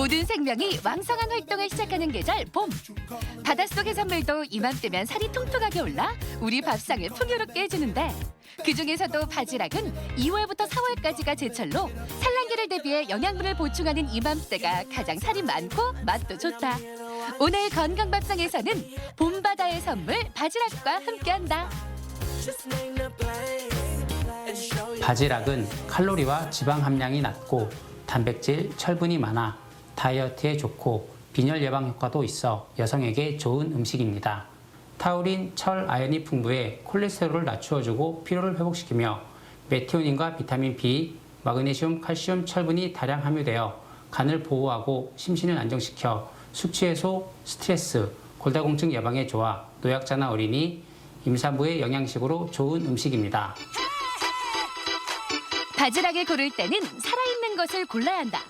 모든 생명이 왕성한 활동을 시작하는 계절 봄. 바닷속 해산물도 이맘때면 살이 통통하게 올라 우리 밥상을 풍요롭게 해주는데 그중에서도 바지락은 2월부터 4월까지가 제철로 산란기를 대비해 영양분을 보충하는 이맘때가 가장 살이 많고 맛도 좋다. 오늘 건강밥상에서는 봄바다의 선물 바지락과 함께한다. 바지락은 칼로리와 지방 함량이 낮고 단백질, 철분이 많아 다이어트에 좋고 빈혈 예방 효과도 있어 여성에게 좋은 음식입니다. 타우린, 철, 아연이 풍부해 콜레스테롤을 낮추어주고 피로를 회복시키며 메티오닌과 비타민 B, 마그네슘, 칼슘, 철분이 다량 함유되어 간을 보호하고 심신을 안정시켜 숙취 해소, 스트레스, 골다공증 예방에 좋아 노약자나 어린이, 임산부의 영양식으로 좋은 음식입니다. 바지락을 고를 때는 살아있는 것을 골라야 한다.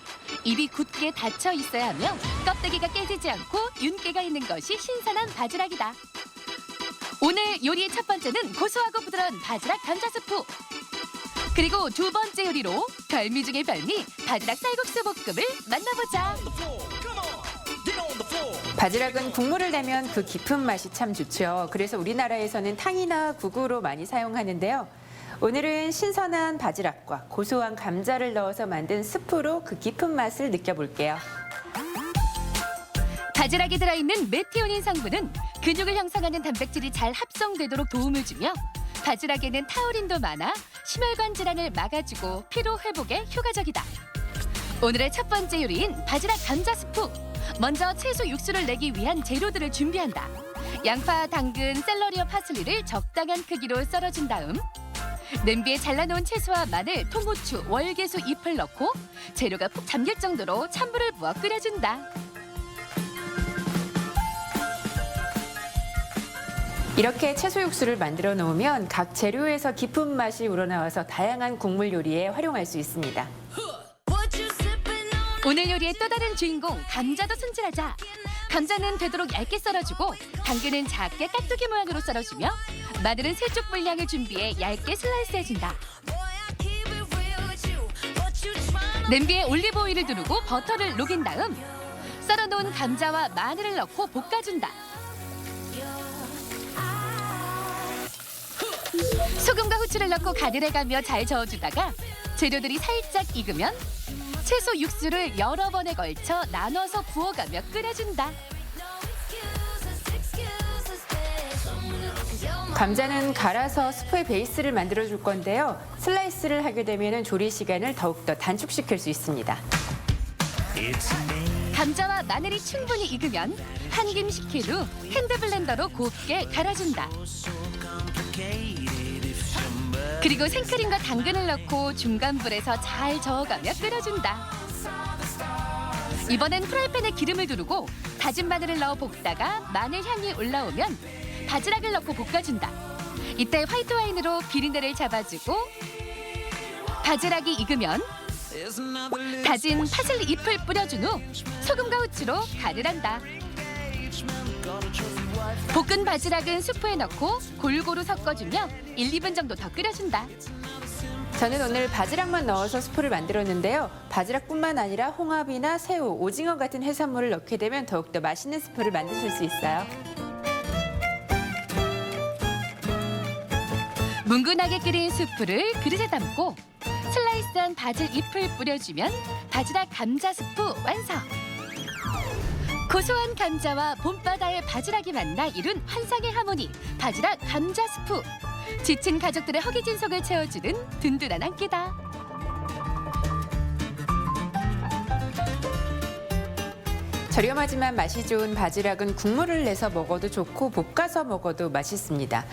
입이 굳게 닫혀 있어야 하며 껍데기가 깨지지 않고 윤기가 있는 것이 신선한 바지락이다. 오늘 요리의 첫 번째는 고소하고 부드러운 바지락 감자 스프. 그리고 두 번째 요리로 별미 중의 별미 바지락 쌀국수 볶음을 만나보자. 바지락은 국물을 내면 그 깊은 맛이 참 좋죠. 그래서 우리나라에서는 탕이나 국으로 많이 사용하는데요. 오늘은 신선한 바지락과 고소한 감자를 넣어서 만든 스프로 그 깊은 맛을 느껴볼게요. 바지락에 들어있는 메티오닌 성분은 근육을 형성하는 단백질이 잘 합성되도록 도움을 주며 바지락에는 타우린도 많아 심혈관 질환을 막아주고 피로 회복에 효과적이다. 오늘의 첫 번째 요리인 바지락 감자 스프. 먼저 채소 육수를 내기 위한 재료들을 준비한다. 양파, 당근, 샐러리와 파슬리를 적당한 크기로 썰어준 다음 냄비에 잘라놓은 채소와 마늘, 통후추, 월계수 잎을 넣고 재료가 푹 잠길 정도로 찬물을 부어 끓여준다. 이렇게 채소 육수를 만들어 놓으면 각 재료에서 깊은 맛이 우러나와서 다양한 국물 요리에 활용할 수 있습니다. 오늘 요리의 또 다른 주인공 감자도 손질하자. 감자는 되도록 얇게 썰어주고 당근은 작게 깍두기 모양으로 썰어주며 마늘은 세 쪽 분량을 준비해 얇게 슬라이스해준다. 냄비에 올리브 오일을 두르고 버터를 녹인 다음 썰어놓은 감자와 마늘을 넣고 볶아준다. 소금과 후추를 넣고 가늘해가며 잘 저어주다가 재료들이 살짝 익으면 채소 육수를 여러 번에 걸쳐 나눠서 부어가며 끓여준다. 감자는 갈아서 스프의 베이스를 만들어줄 건데요. 슬라이스를 하게 되면 조리 시간을 더욱더 단축시킬 수 있습니다. 감자와 마늘이 충분히 익으면 한 김 식힌 후 핸드블렌더로 곱게 갈아준다. 그리고 생크림과 당근을 넣고 중간 불에서 잘 저어가며 끓여준다. 이번엔 프라이팬에 기름을 두르고 다진 마늘을 넣어 볶다가 마늘 향이 올라오면 바지락을 넣고 볶아준다. 이때 화이트 와인으로 비린내를 잡아주고 바지락이 익으면 다진 파슬리 잎을 뿌려준 후 소금과 후추로 간을 한다. 볶은 바지락은 수프에 넣고 골고루 섞어주며 1, 2분 정도 더 끓여준다. 저는 오늘 바지락만 넣어서 스프를 만들었는데요. 바지락뿐만 아니라 홍합이나 새우, 오징어 같은 해산물을 넣게 되면 더욱더 맛있는 스프를 만드실 수 있어요. 뭉근하게 끓인 스프를 그릇에 담고 슬라이스한 바질 잎을 뿌려주면 바지락 감자 스프 완성! 고소한 감자와 봄바다의 바지락이 만나 이룬 환상의 하모니 바지락 감자 스프. 지친 가족들의 허기진 속을 채워주는 든든한 한 끼다. 저렴하지만 맛이 좋은 바지락은 국물을 내서 먹어도 좋고 볶아서 먹어도 맛있습니다.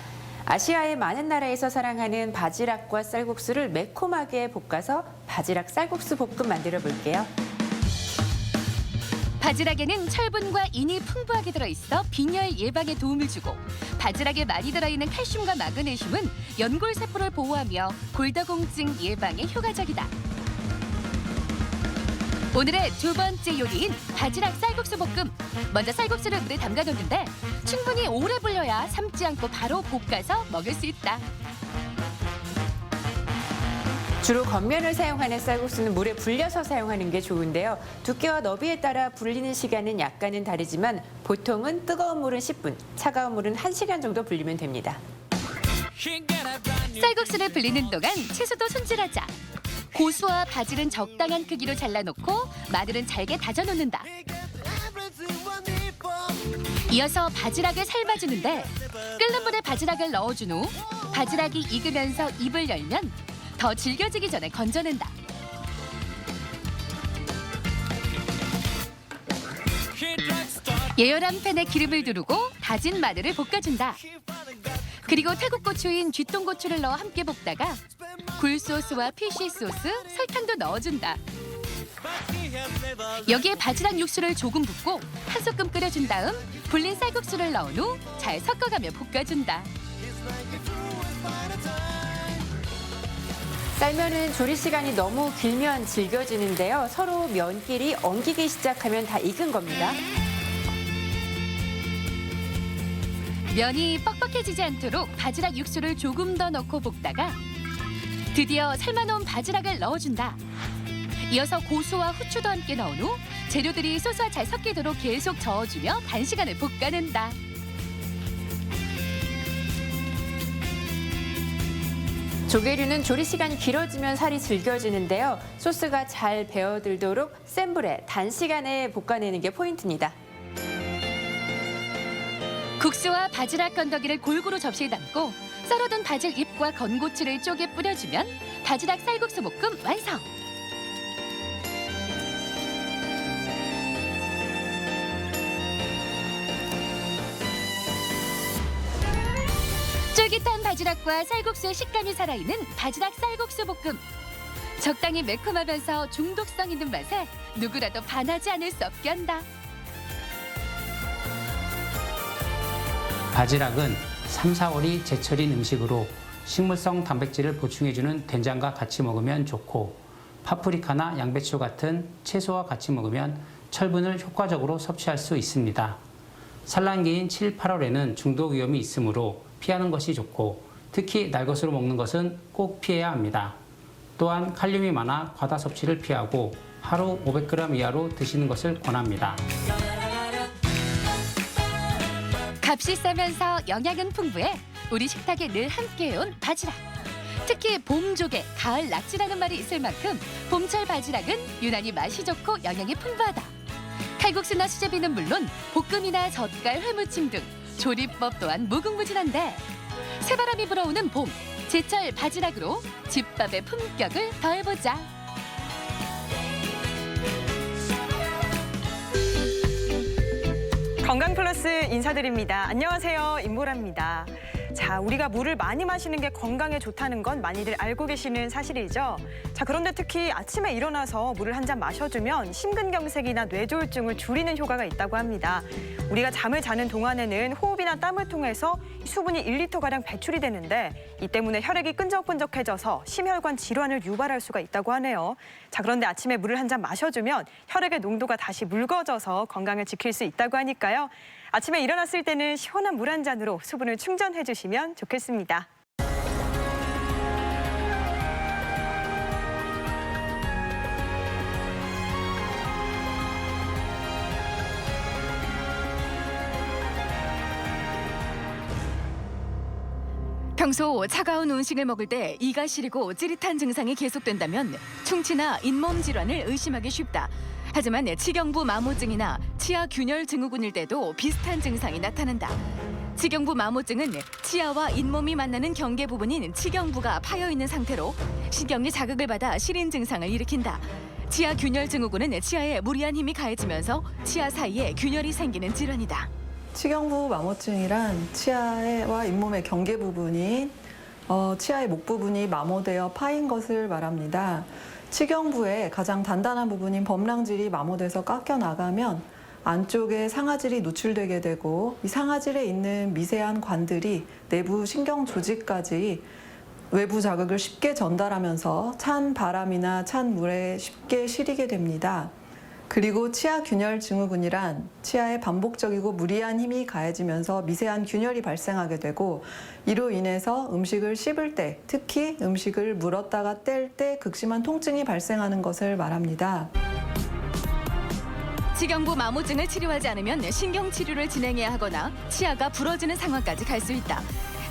아시아의 많은 나라에서 사랑하는 바지락과 쌀국수를 매콤하게 볶아서 바지락 쌀국수 볶음 만들어 볼게요. 바지락에는 철분과 인이 풍부하게 들어있어 빈혈 예방에 도움을 주고 바지락에 많이 들어있는 칼슘과 마그네슘은 연골세포를 보호하며 골다공증 예방에 효과적이다. 오늘의 두 번째 요리인 바지락 쌀국수 볶음. 먼저 쌀국수를 물에 담가뒀는데 충분히 오래 불려야 삶지 않고 바로 볶아서 먹을 수 있다. 주로 겉면을 사용하는 쌀국수는 물에 불려서 사용하는 게 좋은데요. 두께와 너비에 따라 불리는 시간은 약간은 다르지만 보통은 뜨거운 물은 10분, 차가운 물은 1시간 정도 불리면 됩니다. 쌀국수를 불리는 동안 채소도 손질하자. 고수와 바질은 적당한 크기로 잘라놓고 마늘은 잘게 다져놓는다. 이어서 바지락을 삶아주는데 끓는 물에 바지락을 넣어준 후 바지락이 익으면서 입을 열면 더 질겨지기 전에 건져낸다. 예열한 팬에 기름을 두르고 다진 마늘을 볶아준다. 그리고 태국 고추인 쥐똥고추를 넣어 함께 볶다가 굴소스와 피쉬소스, 설탕도 넣어준다. 여기에 바지락 육수를 조금 붓고 한 소끔 끓여준 다음 불린 쌀국수를 넣은 후 잘 섞어가며 볶아준다. 쌀면은 조리 시간이 너무 길면 질겨지는데요. 서로 면끼리 엉키기 시작하면 다 익은 겁니다. 면이 뻑뻑해지지 않도록 바지락 육수를 조금 더 넣고 볶다가 드디어 삶아놓은 바지락을 넣어준다. 이어서 고수와 후추도 함께 넣은 후 재료들이 소스와 잘 섞이도록 계속 저어주며 단시간을 볶아낸다. 조개류는 조리 시간이 길어지면 살이 질겨지는데요. 소스가 잘 배어들도록 센 불에 단시간에 볶아내는 게 포인트입니다. 국수와 바지락 건더기를 골고루 접시에 담고 썰어둔 바질 잎과 건고추를 쪼개 뿌려주면 바지락 쌀국수 볶음 완성! 쫄깃한 바지락과 쌀국수의 식감이 살아있는 바지락 쌀국수 볶음. 적당히 매콤하면서 중독성 있는 맛에 누구라도 반하지 않을 수 없게 한다. 바지락은 3, 4월이 제철인 음식으로 식물성 단백질을 보충해주는 된장과 같이 먹으면 좋고 파프리카나 양배추 같은 채소와 같이 먹으면 철분을 효과적으로 섭취할 수 있습니다. 산란기인 7, 8월에는 중독 위험이 있으므로 피하는 것이 좋고 특히 날것으로 먹는 것은 꼭 피해야 합니다. 또한 칼륨이 많아 과다 섭취를 피하고 하루 500g 이하로 드시는 것을 권합니다. 값이 싸면서 영양은 풍부해 우리 식탁에 늘 함께해온 바지락. 특히 봄 조개, 가을 낙지라는 말이 있을 만큼 봄철 바지락은 유난히 맛이 좋고 영양이 풍부하다. 칼국수나 수제비는 물론 볶음이나 젓갈, 회무침 등 조리법 또한 무궁무진한데 새바람이 불어오는 봄, 제철 바지락으로 집밥의 품격을 더해보자. 건강플러스 인사드립니다. 안녕하세요. 임보라입니다. 자, 우리가 물을 많이 마시는 게 건강에 좋다는 건 많이들 알고 계시는 사실이죠. 자, 그런데 특히 아침에 일어나서 물을 한 잔 마셔주면 심근경색이나 뇌졸중을 줄이는 효과가 있다고 합니다. 우리가 잠을 자는 동안에는 호흡이나 땀을 통해서 수분이 1리터가량 배출이 되는데 이 때문에 혈액이 끈적끈적해져서 심혈관 질환을 유발할 수가 있다고 하네요. 자, 그런데 아침에 물을 한 잔 마셔주면 혈액의 농도가 다시 묽어져서 건강을 지킬 수 있다고 하니까요. 아침에 일어났을 때는 시원한 물 한 잔으로 수분을 충전해 주시면 좋겠습니다. 평소 차가운 음식을 먹을 때 이가 시리고 찌릿한 증상이 계속된다면 충치나 잇몸 질환을 의심하기 쉽다. 하지만 치경부 마모증이나 치아 균열 증후군일 때도 비슷한 증상이 나타난다. 치경부 마모증은 치아와 잇몸이 만나는 경계 부분인 치경부가 파여 있는 상태로 신경이 자극을 받아 시린 증상을 일으킨다. 치아 균열 증후군은 치아에 무리한 힘이 가해지면서 치아 사이에 균열이 생기는 질환이다. 치경부 마모증이란 치아와 잇몸의 경계 부분인 치아의 목 부분이 마모되어 파인 것을 말합니다. 치경부의 가장 단단한 부분인 범랑질이 마모돼서 깎여 나가면 안쪽에 상아질이 노출되게 되고 이 상아질에 있는 미세한 관들이 내부 신경 조직까지 외부 자극을 쉽게 전달하면서 찬 바람이나 찬 물에 쉽게 시리게 됩니다. 그리고 치아 균열 증후군이란 치아에 반복적이고 무리한 힘이 가해지면서 미세한 균열이 발생하게 되고 이로 인해서 음식을 씹을 때, 특히 음식을 물었다가 뗄 때 극심한 통증이 발생하는 것을 말합니다. 치경부 마모증을 치료하지 않으면 신경치료를 진행해야 하거나 치아가 부러지는 상황까지 갈 수 있다.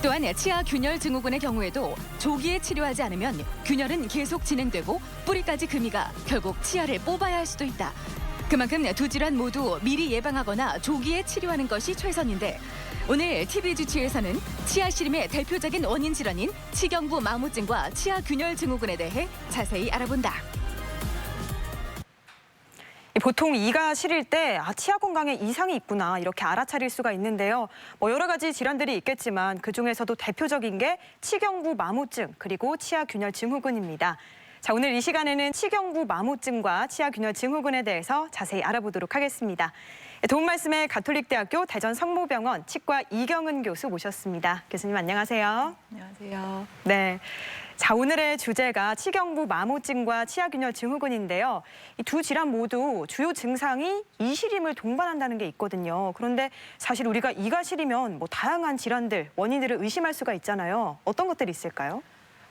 또한 치아 균열 증후군의 경우에도 조기에 치료하지 않으면 균열은 계속 진행되고 뿌리까지 금이 가 결국 치아를 뽑아야 할 수도 있다. 그만큼 두 질환 모두 미리 예방하거나 조기에 치료하는 것이 최선인데 오늘 TV 주치에서는 치아 시림의 대표적인 원인 질환인 치경부 마모증과 치아 균열 증후군에 대해 자세히 알아본다. 보통 이가 시릴 때 치아 건강에 이상이 있구나 이렇게 알아차릴 수가 있는데요. 여러 가지 질환들이 있겠지만 그중에서도 대표적인 게 치경부 마모증 그리고 치아 균열 증후군입니다. 자, 오늘 이 시간에는 치경부 마모증과 치아 균열 증후군에 대해서 자세히 알아보도록 하겠습니다. 도움 말씀에 가톨릭대학교 대전성모병원 치과 이경은 교수 모셨습니다. 교수님 안녕하세요. 안녕하세요. 네. 자, 오늘의 주제가 치경부 마모증과 치아균열 증후군인데요. 이 두 질환 모두 주요 증상이 이시림을 동반한다는 게 있거든요. 그런데 사실 우리가 이가 시리면 다양한 질환들, 원인들을 의심할 수가 있잖아요. 어떤 것들이 있을까요?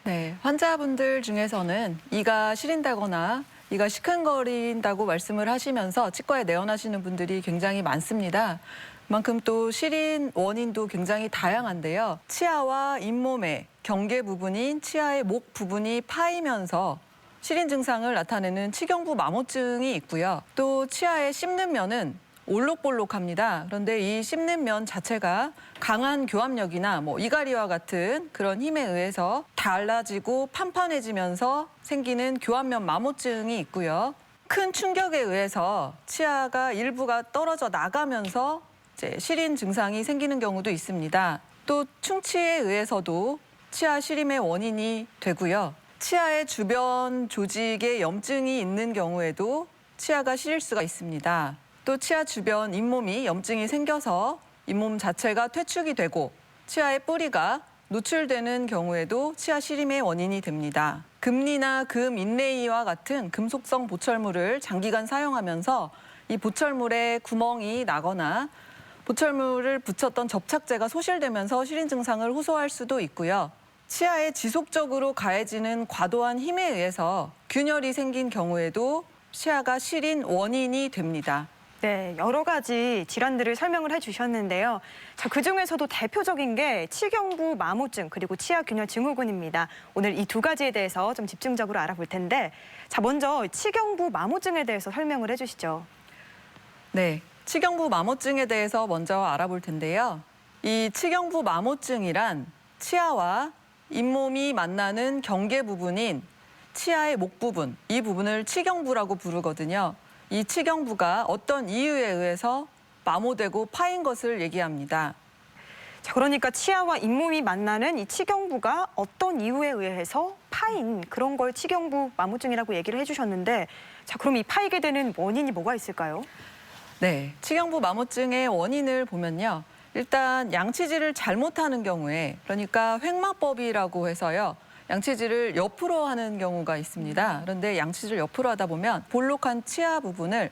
네, 환자분들 중에서는 이가 시린다거나 이가 시큰거린다고 말씀을 하시면서 치과에 내원하시는 분들이 굉장히 많습니다. 그만큼 또 시린 원인도 굉장히 다양한데요. 치아와 잇몸의 경계 부분인 치아의 목 부분이 파이면서 시린 증상을 나타내는 치경부 마모증이 있고요. 또 치아에 씹는 면은 올록볼록합니다. 그런데 이 씹는 면 자체가 강한 교합력이나 이갈이와 같은 그런 힘에 의해서 달라지고 판판해지면서 생기는 교합면 마모증이 있고요. 큰 충격에 의해서 치아가 일부가 떨어져 나가면서 시린 증상이 생기는 경우도 있습니다. 또 충치에 의해서도 치아 시림의 원인이 되고요. 치아의 주변 조직에 염증이 있는 경우에도 치아가 시릴 수가 있습니다. 또 치아 주변 잇몸이 염증이 생겨서 잇몸 자체가 퇴축이 되고 치아의 뿌리가 노출되는 경우에도 치아 시림의 원인이 됩니다. 금리나 금 인레이와 같은 금속성 보철물을 장기간 사용하면서 이 보철물에 구멍이 나거나 보철물을 붙였던 접착제가 소실되면서 시린 증상을 호소할 수도 있고요. 치아에 지속적으로 가해지는 과도한 힘에 의해서 균열이 생긴 경우에도 치아가 시린 원인이 됩니다. 네, 여러 가지 질환들을 설명을 해주셨는데요. 자, 그중에서도 대표적인 게 치경부 마모증 그리고 치아 균열 증후군입니다. 오늘 이 두 가지에 대해서 좀 집중적으로 알아볼 텐데 자, 먼저 치경부 마모증에 대해서 설명을 해주시죠. 네, 치경부 마모증에 대해서 먼저 알아볼 텐데요. 이 치경부 마모증이란 치아와 잇몸이 만나는 경계 부분인 치아의 목 부분, 이 부분을 치경부라고 부르거든요. 이 치경부가 어떤 이유에 의해서 마모되고 파인 것을 얘기합니다. 자, 그러니까 치아와 잇몸이 만나는 이 치경부가 어떤 이유에 의해서 파인 그런 걸 치경부 마모증이라고 얘기를 해주셨는데 자, 그럼 이 파이게 되는 원인이 뭐가 있을까요? 네, 치경부 마모증의 원인을 보면요. 일단 양치질을 잘못하는 경우에 그러니까 횡마법이라고 해서요. 양치질을 옆으로 하는 경우가 있습니다. 그런데 양치질을 옆으로 하다 보면 볼록한 치아 부분을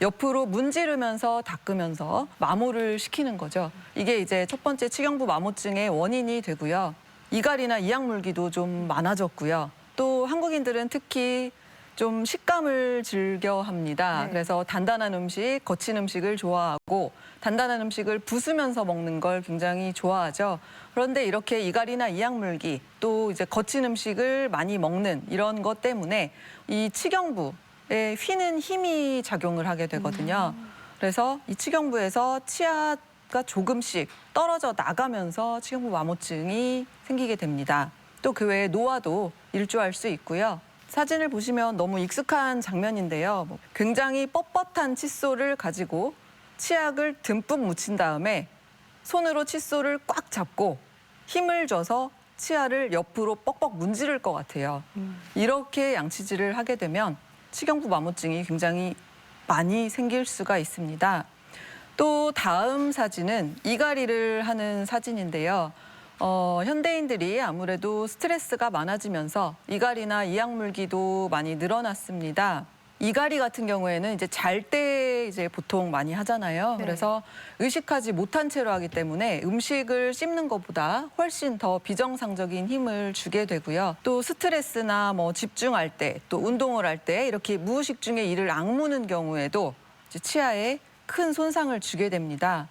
옆으로 문지르면서 닦으면서 마모를 시키는 거죠. 이게 이제 첫 번째 치경부 마모증의 원인이 되고요. 이갈이나 이약물기도 좀 많아졌고요. 또 한국인들은 특히 좀 식감을 즐겨 합니다. 네. 그래서 단단한 음식, 거친 음식을 좋아하고 단단한 음식을 부수면서 먹는 걸 굉장히 좋아하죠. 그런데 이렇게 이갈이나 이약물기 또 이제 거친 음식을 많이 먹는 이런 것 때문에 이 치경부에 휘는 힘이 작용을 하게 되거든요. 그래서 이 치경부에서 치아가 조금씩 떨어져 나가면서 치경부 마모증이 생기게 됩니다. 또 그 외에 노화도 일조할 수 있고요. 사진을 보시면 너무 익숙한 장면인데요. 굉장히 뻣뻣한 칫솔을 가지고 치약을 듬뿍 묻힌 다음에 손으로 칫솔을 꽉 잡고 힘을 줘서 치아를 옆으로 뻑뻑 문지를 것 같아요. 이렇게 양치질을 하게 되면 치경부 마모증이 굉장히 많이 생길 수가 있습니다. 또 다음 사진은 이갈이를 하는 사진인데요. 현대인들이 아무래도 스트레스가 많아지면서 이갈이나 이약물기도 많이 늘어났습니다. 이갈이 같은 경우에는 이제 잘 때 이제 보통 많이 하잖아요. 네. 그래서 의식하지 못한 채로 하기 때문에 음식을 씹는 것보다 훨씬 더 비정상적인 힘을 주게 되고요. 또 스트레스나 뭐 집중할 때, 또 운동을 할 때 이렇게 무의식 중에 이를 악무는 경우에도 이제 치아에 큰 손상을 주게 됩니다.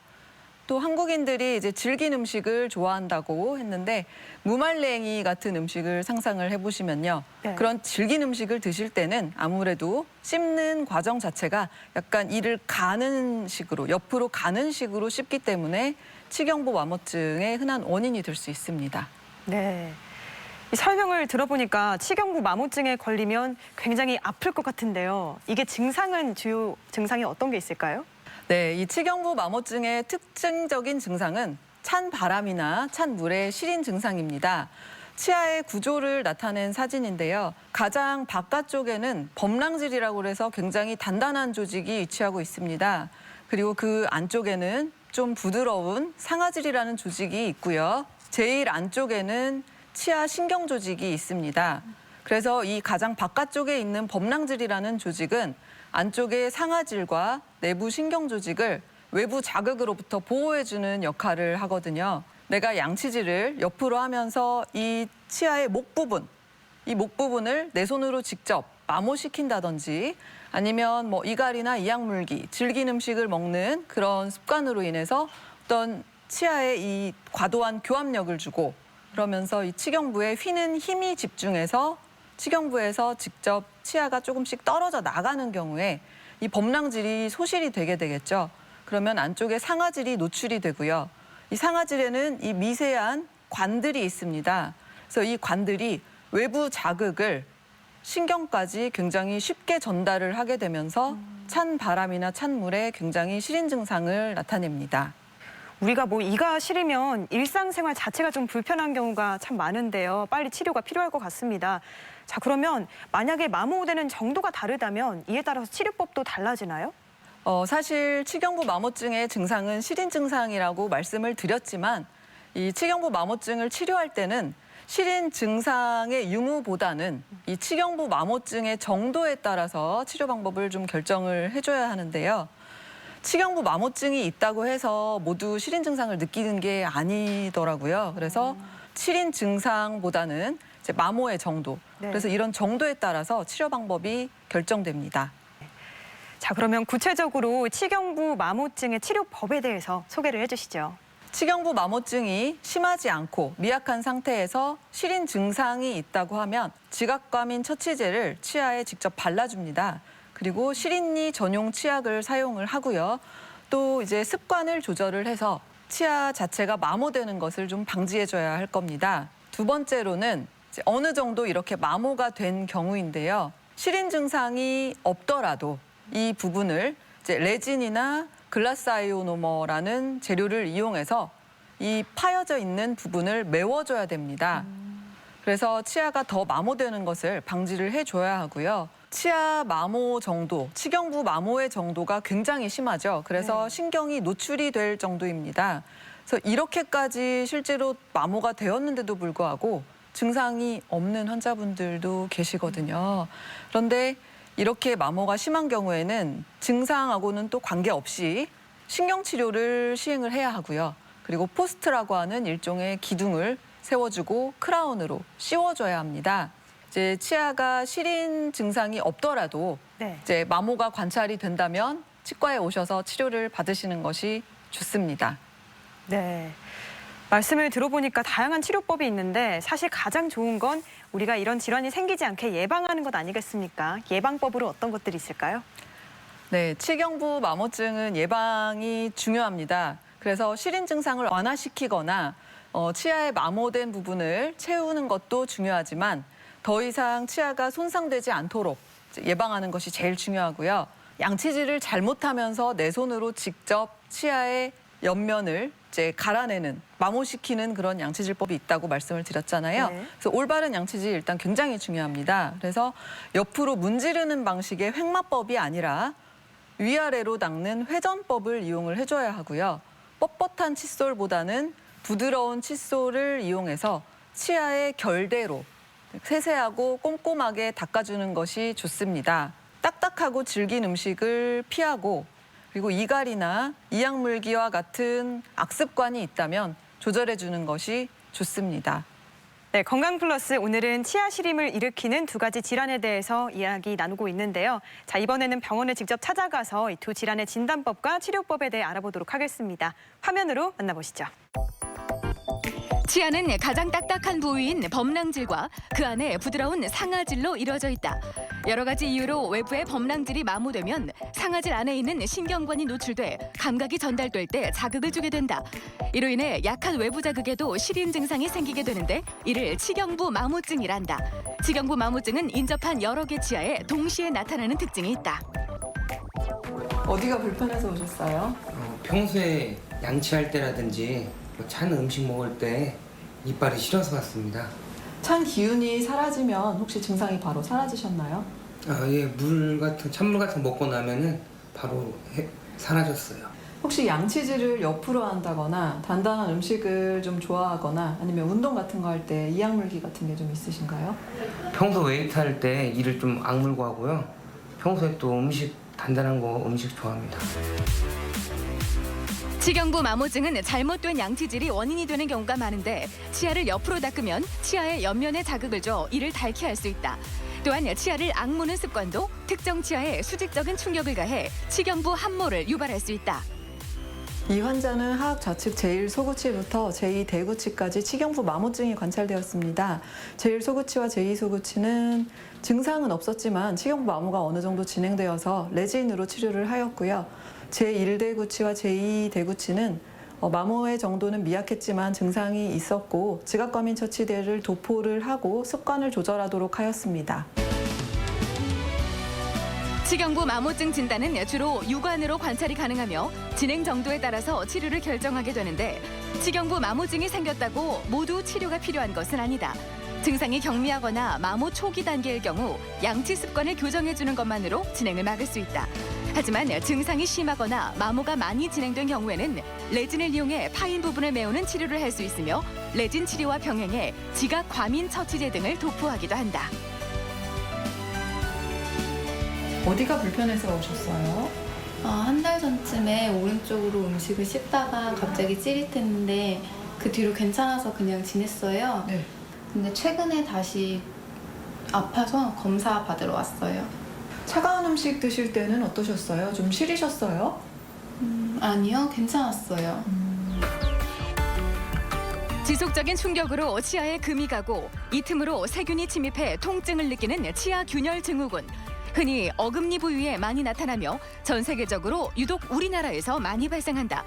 또 한국인들이 이제 질긴 음식을 좋아한다고 했는데 무말랭이 같은 음식을 상상을 해보시면요. 네. 그런 질긴 음식을 드실 때는 아무래도 씹는 과정 자체가 약간 이를 가는 식으로, 옆으로 가는 식으로 씹기 때문에 치경부 마모증의 흔한 원인이 될 수 있습니다. 네. 이 설명을 들어보니까 치경부 마모증에 걸리면 굉장히 아플 것 같은데요. 이게 주요 증상이 어떤 게 있을까요? 네, 이 치경부 마모증의 특징적인 증상은 찬 바람이나 찬 물의 시린 증상입니다. 치아의 구조를 나타낸 사진인데요. 가장 바깥쪽에는 범랑질이라고 해서 굉장히 단단한 조직이 위치하고 있습니다. 그리고 그 안쪽에는 좀 부드러운 상아질이라는 조직이 있고요. 제일 안쪽에는 치아 신경 조직이 있습니다. 그래서 이 가장 바깥쪽에 있는 범랑질이라는 조직은 안쪽의 상아질과 내부 신경 조직을 외부 자극으로부터 보호해주는 역할을 하거든요. 내가 양치질을 옆으로 하면서 이 치아의 목 부분, 이 목 부분을 내 손으로 직접 마모시킨다든지 아니면 뭐 이갈이나 이약물기, 질긴 음식을 먹는 그런 습관으로 인해서 어떤 치아에 이 과도한 교합력을 주고 그러면서 이 치경부에 휘는 힘이 집중해서 치경부에서 직접 치아가 조금씩 떨어져 나가는 경우에 이 범랑질이 소실이 되게 되겠죠. 그러면 안쪽에 상아질이 노출이 되고요. 이 상아질에는 이 미세한 관들이 있습니다. 그래서 이 관들이 외부 자극을 신경까지 굉장히 쉽게 전달을 하게 되면서 찬 바람이나 찬 물에 굉장히 시린 증상을 나타냅니다. 우리가 뭐 이가 시리면 일상생활 자체가 좀 불편한 경우가 참 많은데요. 빨리 치료가 필요할 것 같습니다. 자, 그러면 만약에 마모되는 정도가 다르다면 이에 따라서 치료법도 달라지나요? 사실 치경부 마모증의 증상은 시린 증상이라고 말씀을 드렸지만 이 치경부 마모증을 치료할 때는 시린 증상의 유무보다는 이 치경부 마모증의 정도에 따라서 치료 방법을 좀 결정을 해줘야 하는데요. 치경부 마모증이 있다고 해서 모두 시린 증상을 느끼는 게 아니더라고요. 그래서 시린 증상보다는 이제 마모의 정도. 네. 그래서 이런 정도에 따라서 치료 방법이 결정됩니다. 자, 그러면 구체적으로 치경부 마모증의 치료법에 대해서 소개를 해주시죠. 치경부 마모증이 심하지 않고 미약한 상태에서 시린 증상이 있다고 하면 지각과민 처치제를 치아에 직접 발라줍니다. 그리고 시린니 전용 치약을 사용을 하고요. 또 이제 습관을 조절을 해서 치아 자체가 마모되는 것을 좀 방지해줘야 할 겁니다. 두 번째로는 이제 어느 정도 이렇게 마모가 된 경우인데요. 시린 증상이 없더라도 이 부분을 이제 레진이나 글라스 아이오노머라는 재료를 이용해서 이 파여져 있는 부분을 메워줘야 됩니다. 그래서 치아가 더 마모되는 것을 방지를 해줘야 하고요. 치아 마모 정도, 치경부 마모의 정도가 굉장히 심하죠. 그래서 신경이 노출이 될 정도입니다. 그래서 이렇게까지 실제로 마모가 되었는데도 불구하고 증상이 없는 환자분들도 계시거든요. 그런데 이렇게 마모가 심한 경우에는 증상하고는 또 관계없이 신경치료를 시행을 해야 하고요. 그리고 포스트라고 하는 일종의 기둥을 세워주고 크라운으로 씌워줘야 합니다. 이제 치아가 시린 증상이 없더라도 네. 이제 마모가 관찰이 된다면 치과에 오셔서 치료를 받으시는 것이 좋습니다. 네. 말씀을 들어보니까 다양한 치료법이 있는데 사실 가장 좋은 건 우리가 이런 질환이 생기지 않게 예방하는 것 아니겠습니까? 예방법으로 어떤 것들이 있을까요? 네, 치경부 마모증은 예방이 중요합니다. 그래서 시린 증상을 완화시키거나 치아의 마모된 부분을 채우는 것도 중요하지만 더 이상 치아가 손상되지 않도록 예방하는 것이 제일 중요하고요. 양치질을 잘못하면서 내 손으로 직접 치아의 옆면을 이제 갈아내는, 마모시키는 그런 양치질법이 있다고 말씀을 드렸잖아요. 네. 그래서 올바른 양치질 일단 굉장히 중요합니다. 그래서 옆으로 문지르는 방식의 횡마법이 아니라 위아래로 닦는 회전법을 이용을 해줘야 하고요. 뻣뻣한 칫솔보다는 부드러운 칫솔을 이용해서 치아의 결대로 세세하고 꼼꼼하게 닦아주는 것이 좋습니다. 딱딱하고 질긴 음식을 피하고 그리고 이갈이나 이약물기와 같은 악습관이 있다면 조절해 주는 것이 좋습니다. 네, 건강 플러스 오늘은 치아 시림을 일으키는 두 가지 질환에 대해서 이야기 나누고 있는데요. 자, 이번에는 병원에 직접 찾아가서 이 두 질환의 진단법과 치료법에 대해 알아보도록 하겠습니다. 화면으로 만나보시죠. 치아는 가장 딱딱한 부위인 범랑질과 그 안에 부드러운 상아질로 이루어져 있다. 여러 가지 이유로 외부의 범랑질이 마모되면 상아질 안에 있는 신경관이 노출돼 감각이 전달될 때 자극을 주게 된다. 이로 인해 약한 외부 자극에도 시림 증상이 생기게 되는데 이를 치경부 마모증이란다. 치경부 마모증은 인접한 여러 개 치아에 동시에 나타나는 특징이 있다. 어디가 불편해서 오셨어요? 평소에 양치할 때라든지 찬 음식 먹을 때 이빨이 시려서 왔습니다. 찬 기운이 사라지면 혹시 증상이 바로 사라지셨나요? 찬물 같은 거 먹고 나면은 바로 사라졌어요. 혹시 양치질을 옆으로 한다거나 단단한 음식을 좀 좋아하거나 아니면 운동 같은 거 할 때 이약물기 같은 게 좀 있으신가요? 평소 웨이트 할 때 이를 좀 악물고 하고요. 평소에 또 단단한 거 음식 좋아합니다. 치경부 마모증은 잘못된 양치질이 원인이 되는 경우가 많은데 치아를 옆으로 닦으면 치아의 옆면에 자극을 줘 이를 닳게 할 수 있다. 또한 치아를 악무는 습관도 특정 치아에 수직적인 충격을 가해 치경부 함모를 유발할 수 있다. 이 환자는 하악 좌측 제1소구치부터 제2대구치까지 치경부 마모증이 관찰되었습니다. 제1소구치와 제2소구치는 증상은 없었지만 치경부 마모가 어느 정도 진행되어서 레진으로 치료를 하였고요. 제1대구치와 제2대구치는 마모의 정도는 미약했지만 증상이 있었고 지각과민 처치대를 도포를 하고 습관을 조절하도록 하였습니다. 치경부 마모증 진단은 주로 육안으로 관찰이 가능하며 진행 정도에 따라서 치료를 결정하게 되는데 치경부 마모증이 생겼다고 모두 치료가 필요한 것은 아니다. 증상이 경미하거나 마모 초기 단계일 경우 양치 습관을 교정해주는 것만으로 진행을 막을 수 있다. 하지만 증상이 심하거나 마모가 많이 진행된 경우에는 레진을 이용해 파인 부분을 메우는 치료를 할 수 있으며 레진 치료와 병행해 지각 과민 처치제 등을 도포하기도 한다. 어디가 불편해서 오셨어요? 한 달 전쯤에 오른쪽으로 음식을 씹다가 갑자기 찌릿했는데 그 뒤로 괜찮아서 그냥 지냈어요. 네. 근데 최근에 다시 아파서 검사 받으러 왔어요. 차가운 음식 드실 때는 어떠셨어요? 좀 시리셨어요? 아니요, 괜찮았어요. 지속적인 충격으로 치아에 금이 가고 이 틈으로 세균이 침입해 통증을 느끼는 치아 균열 증후군. 흔히 어금니 부위에 많이 나타나며 전 세계적으로 유독 우리나라에서 많이 발생한다.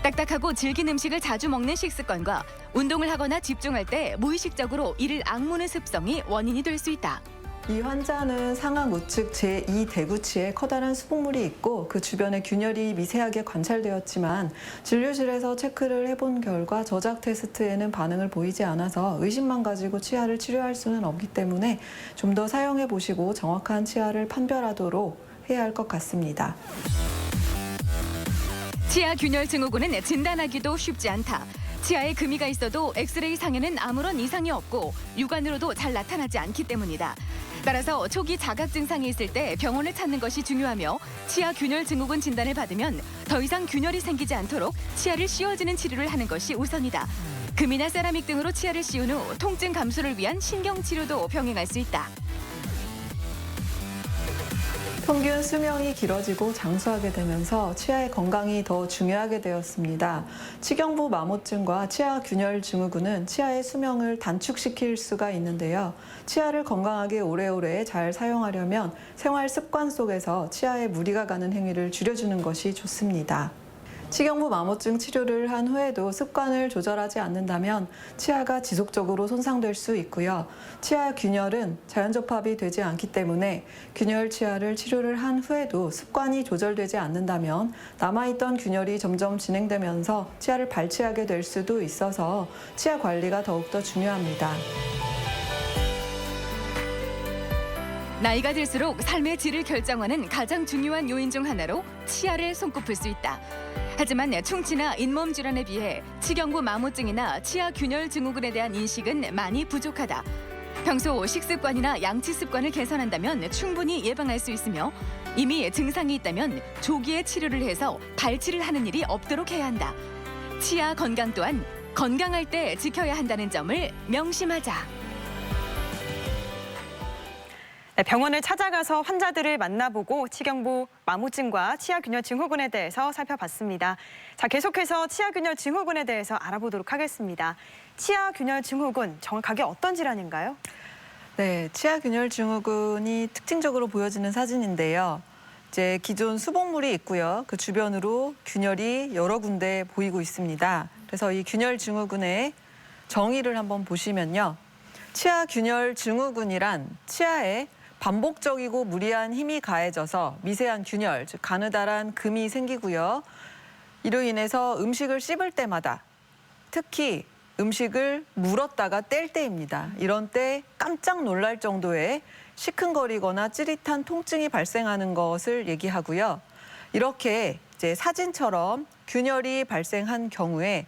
딱딱하고 질긴 음식을 자주 먹는 식습관과 운동을 하거나 집중할 때 무의식적으로 이를 악무는 습성이 원인이 될 수 있다. 이 환자는 상악 우측 제2대구치에 커다란 수북물이 있고 그 주변에 균열이 미세하게 관찰되었지만 진료실에서 체크를 해본 결과 저작 테스트에는 반응을 보이지 않아서 의심만 가지고 치아를 치료할 수는 없기 때문에 좀 더 사용해 보시고 정확한 치아를 판별하도록 해야 할 것 같습니다. 치아 균열 증후군은 진단하기도 쉽지 않다. 치아에 금이가 있어도 엑스레이 상에는 아무런 이상이 없고 육안으로도 잘 나타나지 않기 때문이다. 따라서 초기 자각 증상이 있을 때 병원을 찾는 것이 중요하며 치아 균열 증후군 진단을 받으면 더 이상 균열이 생기지 않도록 치아를 씌워주는 치료를 하는 것이 우선이다. 금이나 세라믹 등으로 치아를 씌운 후 통증 감소를 위한 신경 치료도 병행할 수 있다. 평균 수명이 길어지고 장수하게 되면서 치아의 건강이 더 중요하게 되었습니다. 치경부 마모증과 치아 균열 증후군은 치아의 수명을 단축시킬 수가 있는데요. 치아를 건강하게 오래오래 잘 사용하려면 생활 습관 속에서 치아에 무리가 가는 행위를 줄여주는 것이 좋습니다. 치경부 마모증 치료를 한 후에도 습관을 조절하지 않는다면 치아가 지속적으로 손상될 수 있고요. 치아 균열은 자연접합이 되지 않기 때문에 균열 치아를 치료를 한 후에도 습관이 조절되지 않는다면 남아있던 균열이 점점 진행되면서 치아를 발치하게 될 수도 있어서 치아 관리가 더욱더 중요합니다. 나이가 들수록 삶의 질을 결정하는 가장 중요한 요인 중 하나로 치아를 손꼽을 수 있다. 하지만 충치나 잇몸 질환에 비해 치경부 마모증이나 치아 균열 증후군에 대한 인식은 많이 부족하다. 평소 식습관이나 양치 습관을 개선한다면 충분히 예방할 수 있으며 이미 증상이 있다면 조기에 치료를 해서 발치를 하는 일이 없도록 해야 한다. 치아 건강 또한 건강할 때 지켜야 한다는 점을 명심하자. 네, 병원을 찾아가서 환자들을 만나보고 치경부 마모증과 치아균열 증후군에 대해서 살펴봤습니다. 자, 계속해서 치아균열 증후군에 대해서 알아보도록 하겠습니다. 치아균열 증후군, 정확하게 어떤 질환인가요? 네, 치아균열 증후군이 특징적으로 보여지는 사진인데요. 이제 기존 수복물이 있고요. 그 주변으로 균열이 여러 군데 보이고 있습니다. 그래서 이 균열 증후군의 정의를 한번 보시면요. 치아균열 증후군이란 치아에 반복적이고 무리한 힘이 가해져서 미세한 균열, 즉 가느다란 금이 생기고요. 이로 인해서 음식을 씹을 때마다 특히 음식을 물었다가 뗄 때입니다. 이런 때 깜짝 놀랄 정도의 시큰거리거나 찌릿한 통증이 발생하는 것을 얘기하고요. 이렇게 이제 사진처럼 균열이 발생한 경우에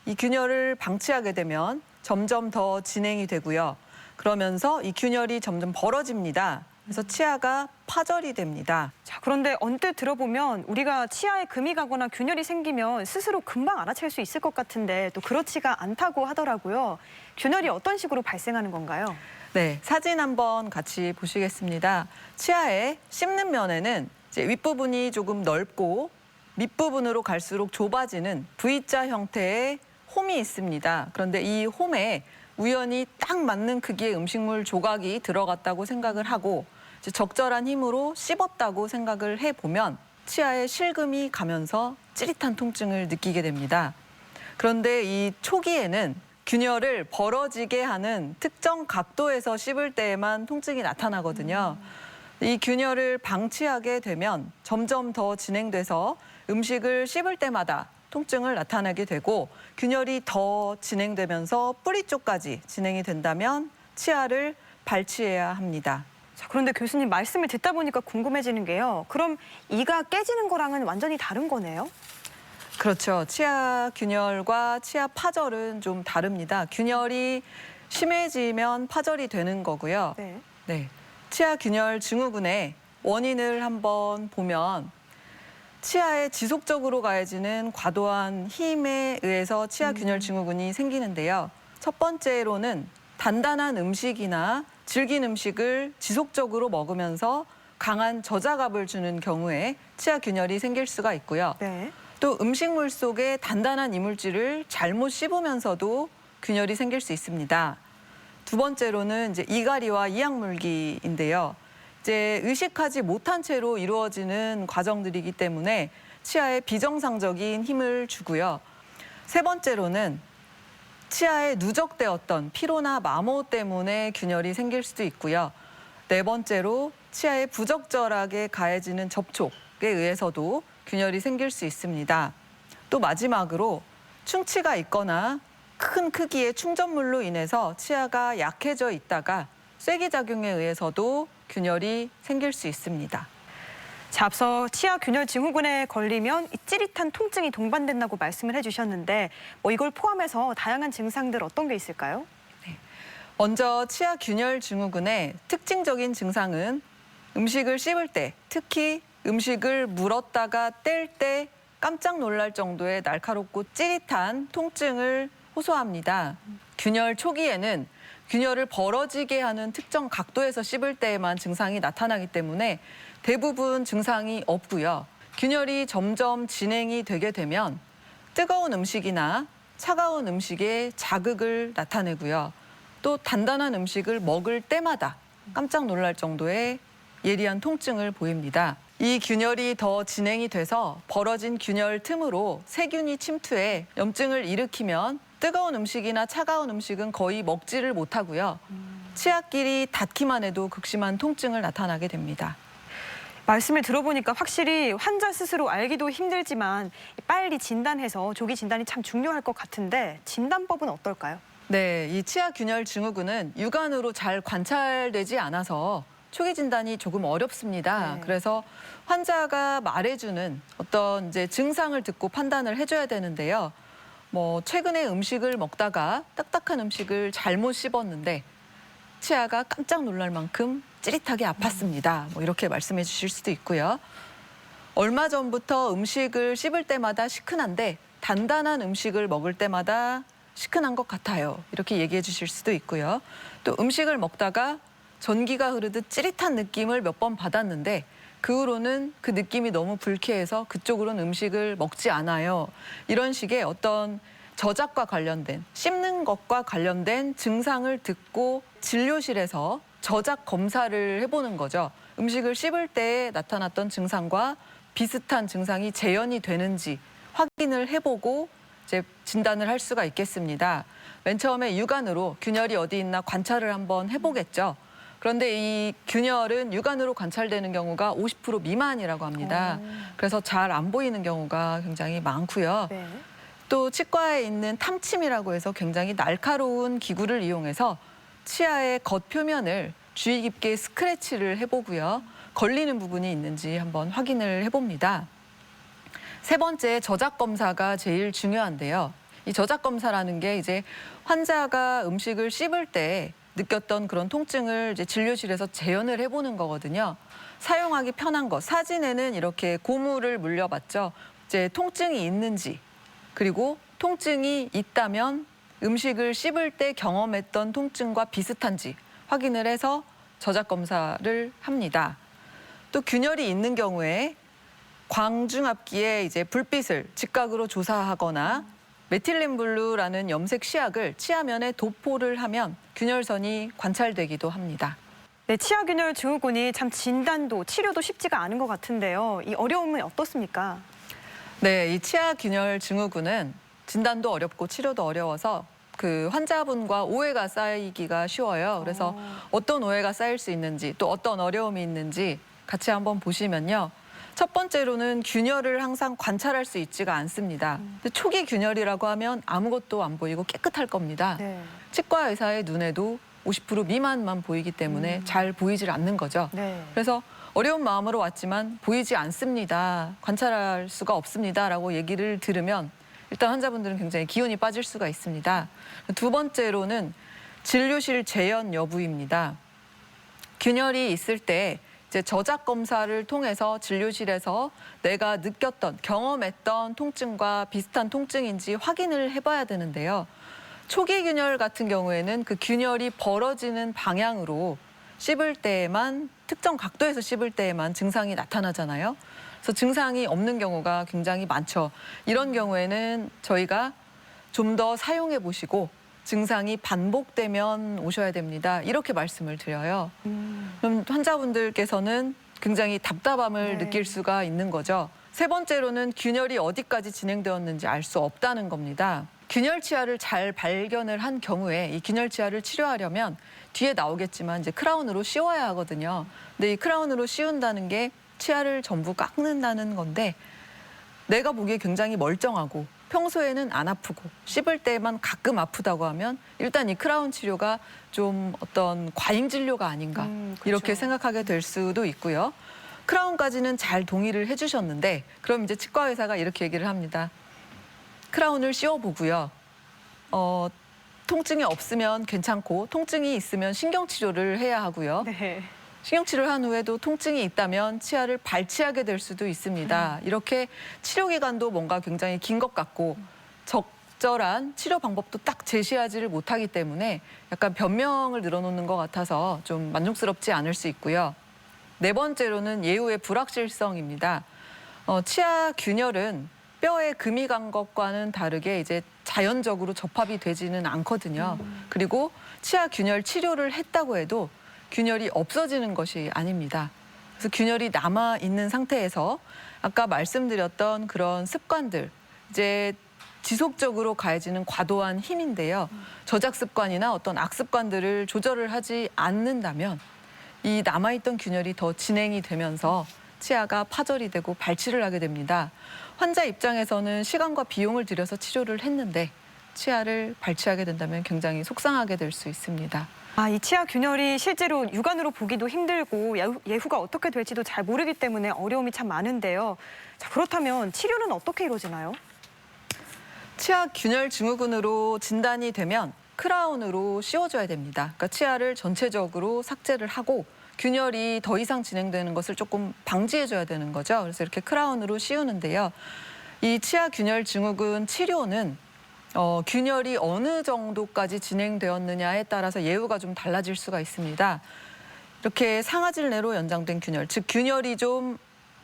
이 균열을 방치하게 되면 점점 더 진행이 되고요. 그러면서 이 균열이 점점 벌어집니다. 그래서 치아가 파절이 됩니다. 자, 그런데 언뜻 들어보면 우리가 치아에 금이 가거나 균열이 생기면 스스로 금방 알아챌 수 있을 것 같은데 또 그렇지가 않다고 하더라고요. 균열이 어떤 식으로 발생하는 건가요? 네, 사진 한번 같이 보시겠습니다. 치아에 씹는 면에는 이제 윗부분이 조금 넓고 밑부분으로 갈수록 좁아지는 V자 형태의 홈이 있습니다. 그런데 이 홈에 우연히 딱 맞는 크기의 음식물 조각이 들어갔다고 생각을 하고 이제 적절한 힘으로 씹었다고 생각을 해보면 치아에 실금이 가면서 찌릿한 통증을 느끼게 됩니다. 그런데 이 초기에는 균열을 벌어지게 하는 특정 각도에서 씹을 때에만 통증이 나타나거든요. 이 균열을 방치하게 되면 점점 더 진행돼서 음식을 씹을 때마다 통증을 나타나게 되고 균열이 더 진행되면서 뿌리 쪽까지 진행이 된다면 치아를 발치해야 합니다. 자, 그런데 교수님 말씀을 듣다 보니까 궁금해지는 게요. 그럼 이가 깨지는 거랑은 완전히 다른 거네요? 그렇죠. 치아 균열과 치아 파절은 좀 다릅니다. 균열이 심해지면 파절이 되는 거고요. 네. 네. 치아 균열 증후군의 원인을 한번 보면 치아에 지속적으로 가해지는 과도한 힘에 의해서 치아 균열 증후군이 생기는데요. 첫 번째로는 단단한 음식이나 질긴 음식을 지속적으로 먹으면서 강한 저자갑을 주는 경우에 치아 균열이 생길 수가 있고요. 네. 또 음식물 속에 단단한 이물질을 잘못 씹으면서도 균열이 생길 수 있습니다. 두 번째로는 이제 이갈이와 이약물기인데요. 이제 의식하지 못한 채로 이루어지는 과정들이기 때문에 치아에 비정상적인 힘을 주고요. 세 번째로는 치아에 누적되었던 피로나 마모 때문에 균열이 생길 수도 있고요. 네 번째로 치아에 부적절하게 가해지는 접촉에 의해서도 균열이 생길 수 있습니다. 또 마지막으로 충치가 있거나 큰 크기의 충전물로 인해서 치아가 약해져 있다가 쐐기작용에 의해서도 균열이 생길 수 있습니다. 자, 앞서 치아 균열 증후군에 걸리면 이 찌릿한 통증이 동반된다고 말씀을 해주셨는데 이걸 포함해서 다양한 증상들 어떤 게 있을까요? 먼저 치아 균열 증후군의 특징적인 증상은 음식을 씹을 때, 특히 음식을 물었다가 뗄 때 깜짝 놀랄 정도의 날카롭고 찌릿한 통증을 호소합니다. 균열 초기에는 균열을 벌어지게 하는 특정 각도에서 씹을 때에만 증상이 나타나기 때문에 대부분 증상이 없고요. 균열이 점점 진행이 되게 되면 뜨거운 음식이나 차가운 음식에 자극을 나타내고요. 또 단단한 음식을 먹을 때마다 깜짝 놀랄 정도의 예리한 통증을 보입니다. 이 균열이 더 진행이 돼서 벌어진 균열 틈으로 세균이 침투해 염증을 일으키면 뜨거운 음식이나 차가운 음식은 거의 먹지를 못하고요. 치아끼리 닿기만 해도 극심한 통증을 나타나게 됩니다. 말씀을 들어보니까 확실히 환자 스스로 알기도 힘들지만 빨리 진단해서 조기 진단이 참 중요할 것 같은데 진단법은 어떨까요? 네, 이 치아 균열 증후군은 육안으로 잘 관찰되지 않아서 초기 진단이 조금 어렵습니다. 네. 그래서 환자가 말해주는 어떤 이제 증상을 듣고 판단을 해줘야 되는데요. 최근에 음식을 먹다가 딱딱한 음식을 잘못 씹었는데 치아가 깜짝 놀랄 만큼 찌릿하게 아팠습니다. 뭐 이렇게 말씀해 주실 수도 있고요. 얼마 전부터 음식을 씹을 때마다 시큰한데 단단한 음식을 먹을 때마다 시큰한 것 같아요. 이렇게 얘기해 주실 수도 있고요. 또 음식을 먹다가 전기가 흐르듯 찌릿한 느낌을 몇 번 받았는데 그 후로는 그 느낌이 너무 불쾌해서 그쪽으로는 음식을 먹지 않아요. 이런 식의 어떤 저작과 관련된, 씹는 것과 관련된 증상을 듣고 진료실에서 저작 검사를 해보는 거죠. 음식을 씹을 때 나타났던 증상과 비슷한 증상이 재현이 되는지 확인을 해보고 이제 진단을 할 수가 있겠습니다. 맨 처음에 육안으로 균열이 어디 있나 관찰을 한번 해보겠죠. 그런데 이 균열은 육안으로 관찰되는 경우가 50% 미만이라고 합니다. 그래서 잘 안 보이는 경우가 굉장히 많고요. 네. 또 치과에 있는 탐침이라고 해서 굉장히 날카로운 기구를 이용해서 치아의 겉표면을 주의 깊게 스크래치를 해보고요. 걸리는 부분이 있는지 한번 확인을 해봅니다. 세 번째, 저작 검사가 제일 중요한데요. 이 저작 검사라는 게 이제 환자가 음식을 씹을 때 느꼈던 그런 통증을 이제 진료실에서 재현을 해보는 거거든요. 사용하기 편한 것, 사진에는 이렇게 고무를 물려봤죠. 이제 통증이 있는지, 그리고 통증이 있다면 음식을 씹을 때 경험했던 통증과 비슷한지 확인을 해서 저작 검사를 합니다. 또 균열이 있는 경우에 광중압기에 이제 불빛을 직각으로 조사하거나 메틸렌블루라는 염색 시약을 치아면에 도포를 하면 균열선이 관찰되기도 합니다. 네, 치아균열 증후군이 참 진단도 치료도 쉽지가 않은 것 같은데요. 이 어려움은 어떻습니까? 네, 이 치아균열 증후군은 진단도 어렵고 치료도 어려워서 그 환자분과 오해가 쌓이기가 쉬워요. 그래서 어떤 오해가 쌓일 수 있는지 또 어떤 어려움이 있는지 같이 한번 보시면요. 첫 번째로는 균열을 항상 관찰할 수 있지가 않습니다. 근데 초기 균열이라고 하면 아무것도 안 보이고 깨끗할 겁니다. 네. 치과 의사의 눈에도 50% 미만만 보이기 때문에 잘 보이질 않는 거죠. 네. 그래서 어려운 마음으로 왔지만 보이지 않습니다. 관찰할 수가 없습니다라고 얘기를 들으면 일단 환자분들은 굉장히 기운이 빠질 수가 있습니다. 두 번째로는 진료실 재현 여부입니다. 균열이 있을 때 이제 저작 검사를 통해서 진료실에서 내가 느꼈던, 경험했던 통증과 비슷한 통증인지 확인을 해봐야 되는데요. 초기 균열 같은 경우에는 그 균열이 벌어지는 방향으로 씹을 때에만, 특정 각도에서 씹을 때에만 증상이 나타나잖아요. 그래서 증상이 없는 경우가 굉장히 많죠. 이런 경우에는 저희가 좀 더 사용해 보시고 증상이 반복되면 오셔야 됩니다. 이렇게 말씀을 드려요. 그럼 환자분들께서는 굉장히 답답함을 네. 느낄 수가 있는 거죠. 세 번째로는 균열이 어디까지 진행되었는지 알 수 없다는 겁니다. 균열 치아를 잘 발견을 한 경우에 이 균열 치아를 치료하려면 뒤에 나오겠지만 이제 크라운으로 씌워야 하거든요. 근데 이 크라운으로 씌운다는 게 치아를 전부 깎는다는 건데 내가 보기에 굉장히 멀쩡하고 평소에는 안 아프고 씹을 때만 가끔 아프다고 하면 일단 이 크라운 치료가 좀 어떤 과잉 진료가 아닌가 그렇죠. 이렇게 생각하게 될 수도 있고요. 크라운까지는 잘 동의를 해주셨는데 그럼 이제 치과 의사가 이렇게 얘기를 합니다. 크라운을 씌워보고요. 통증이 없으면 괜찮고 통증이 있으면 신경치료를 해야 하고요. 네. 신경치료를 한 후에도 통증이 있다면 치아를 발치하게 될 수도 있습니다. 이렇게 치료 기간도 뭔가 굉장히 긴 것 같고 적절한 치료 방법도 딱 제시하지를 못하기 때문에 약간 변명을 늘어놓는 것 같아서 좀 만족스럽지 않을 수 있고요. 네 번째로는 예후의 불확실성입니다. 치아 균열은 뼈에 금이 간 것과는 다르게 이제 자연적으로 접합이 되지는 않거든요. 그리고 치아 균열 치료를 했다고 해도 균열이 없어지는 것이 아닙니다. 그래서 균열이 남아 있는 상태에서 아까 말씀드렸던 그런 습관들, 이제 지속적으로 가해지는 과도한 힘인데요. 저작 습관이나 어떤 악습관들을 조절을 하지 않는다면 이 남아있던 균열이 더 진행이 되면서 치아가 파절이 되고 발치를 하게 됩니다. 환자 입장에서는 시간과 비용을 들여서 치료를 했는데 치아를 발치하게 된다면 굉장히 속상하게 될 수 있습니다. 아, 이 치아 균열이 실제로 육안으로 보기도 힘들고 예후가 어떻게 될지도 잘 모르기 때문에 어려움이 참 많은데요. 자, 그렇다면 치료는 어떻게 이루어지나요? 치아 균열 증후군으로 진단이 되면 크라운으로 씌워줘야 됩니다. 그러니까 치아를 전체적으로 삭제를 하고 균열이 더 이상 진행되는 것을 조금 방지해줘야 되는 거죠. 그래서 이렇게 크라운으로 씌우는데요. 이 치아 균열 증후군 치료는 균열이 어느 정도까지 진행되었느냐에 따라서 예후가 좀 달라질 수가 있습니다. 이렇게 상아질 내로 연장된 균열, 즉 균열이 좀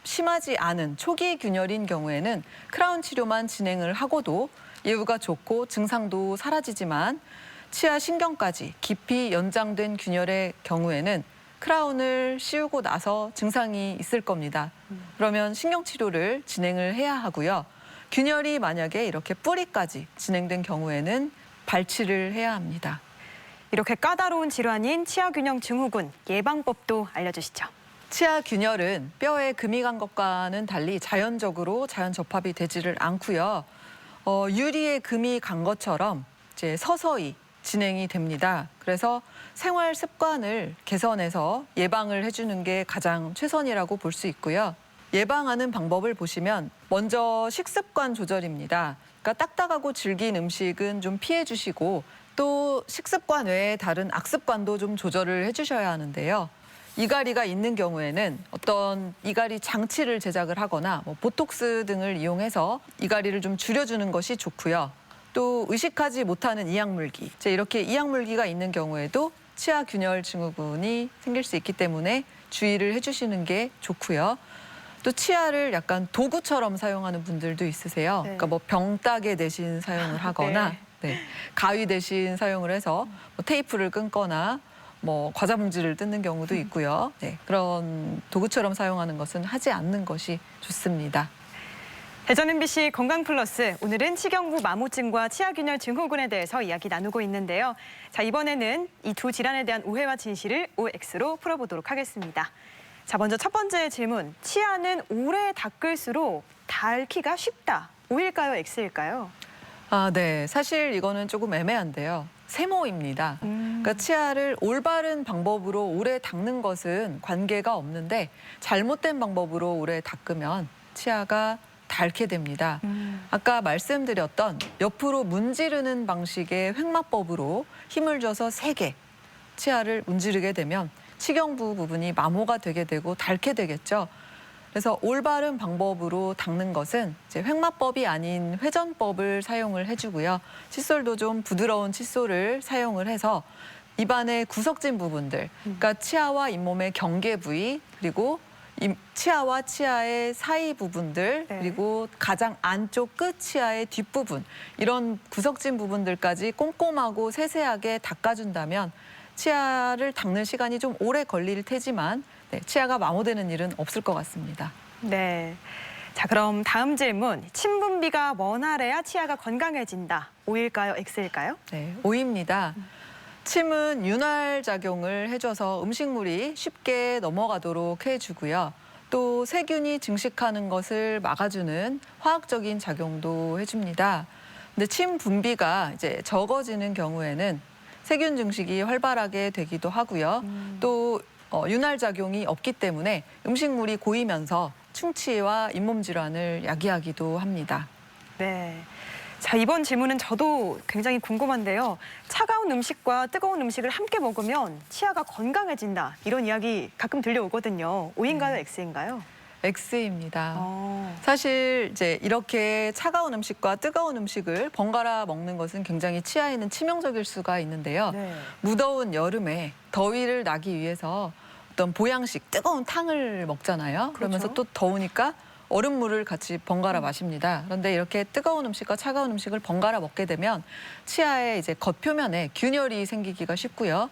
심하지 않은 초기 균열인 경우에는 크라운 치료만 진행을 하고도 예후가 좋고 증상도 사라지지만 치아 신경까지 깊이 연장된 균열의 경우에는 크라운을 씌우고 나서 증상이 있을 겁니다. 그러면 신경치료를 진행을 해야 하고요. 균열이 만약에 이렇게 뿌리까지 진행된 경우에는 발치를 해야 합니다. 이렇게 까다로운 질환인 치아균형 증후군 예방법도 알려주시죠. 치아 균열은 뼈에 금이 간 것과는 달리 자연적으로 자연 접합이 되지를 않고요. 유리에 금이 간 것처럼 이제 서서히 진행이 됩니다. 그래서 생활 습관을 개선해서 예방을 해주는 게 가장 최선이라고 볼 수 있고요. 예방하는 방법을 보시면 먼저 식습관 조절입니다. 그러니까 딱딱하고 질긴 음식은 좀 피해 주시고 또 식습관 외에 다른 악습관도 좀 조절을 해주셔야 하는데요. 이갈이가 있는 경우에는 어떤 이갈이 장치를 제작을 하거나 보톡스 등을 이용해서 이갈이를 좀 줄여주는 것이 좋고요. 또 의식하지 못하는 이약물기, 이렇게 이약물기가 있는 경우에도 치아 균열 증후군이 생길 수 있기 때문에 주의를 해주시는 게 좋고요. 또 치아를 약간 도구처럼 사용하는 분들도 있으세요. 네. 그러니까 병따개 대신 사용을 하거나 가위 대신 사용을 해서 테이프를 끊거나 과자 봉지를 뜯는 경우도 있고요. 그런 도구처럼 사용하는 것은 하지 않는 것이 좋습니다. 대전 MBC 건강플러스, 오늘은 치경부 마모증과 치아균열 증후군에 대해서 이야기 나누고 있는데요. 자, 이번에는 이 두 질환에 대한 오해와 진실을 OX로 풀어보도록 하겠습니다. 자, 먼저 첫 번째 질문. 치아는 오래 닦을수록 닳기가 쉽다. O일까요, X일까요? 네. 사실 이거는 조금 애매한데요. 세모입니다. 그러니까 치아를 올바른 방법으로 오래 닦는 것은 관계가 없는데 잘못된 방법으로 오래 닦으면 치아가 닳게 됩니다. 아까 말씀드렸던 옆으로 문지르는 방식의 횡마법으로 힘을 줘서 세게 치아를 문지르게 되면 치경부 부분이 마모가 되게 되고 닳게 되겠죠. 그래서 올바른 방법으로 닦는 것은 이제 횡마법이 아닌 회전법을 사용을 해주고요. 칫솔도 좀 부드러운 칫솔을 사용을 해서 입안의 구석진 부분들, 그러니까 치아와 잇몸의 경계 부위, 그리고 치아와 치아의 사이 부분들, 그리고 가장 안쪽 끝 치아의 뒷부분, 이런 구석진 부분들까지 꼼꼼하고 세세하게 닦아준다면 치아를 닦는 시간이 좀 오래 걸릴 테지만 치아가 마모되는 일은 없을 것 같습니다. 네. 자, 그럼 다음 질문. 침 분비가 원활해야 치아가 건강해진다. O일까요, X일까요? 네, O입니다. 침은 윤활 작용을 해줘서 음식물이 쉽게 넘어가도록 해주고요. 또 세균이 증식하는 것을 막아주는 화학적인 작용도 해줍니다. 근데 침 분비가 이제 적어지는 경우에는 세균 증식이 활발하게 되기도 하고요. 또 윤활 작용이 없기 때문에 음식물이 고이면서 충치와 잇몸 질환을 야기하기도 합니다. 네. 자, 이번 질문은 저도 굉장히 궁금한데요. 차가운 음식과 뜨거운 음식을 함께 먹으면 치아가 건강해진다. 이런 이야기 가끔 들려오거든요. O인가요, X인가요? X입니다. 사실 이제 이렇게 차가운 음식과 뜨거운 음식을 번갈아 먹는 것은 굉장히 치아에는 치명적일 수가 있는데요. 네. 무더운 여름에 더위를 나기 위해서 어떤 보양식 뜨거운 탕을 먹잖아요. 그러면서 또 더우니까 얼음물을 같이 번갈아 마십니다. 그런데 이렇게 뜨거운 음식과 차가운 음식을 번갈아 먹게 되면 치아의 이제 겉표면에 균열이 생기기가 쉽고요.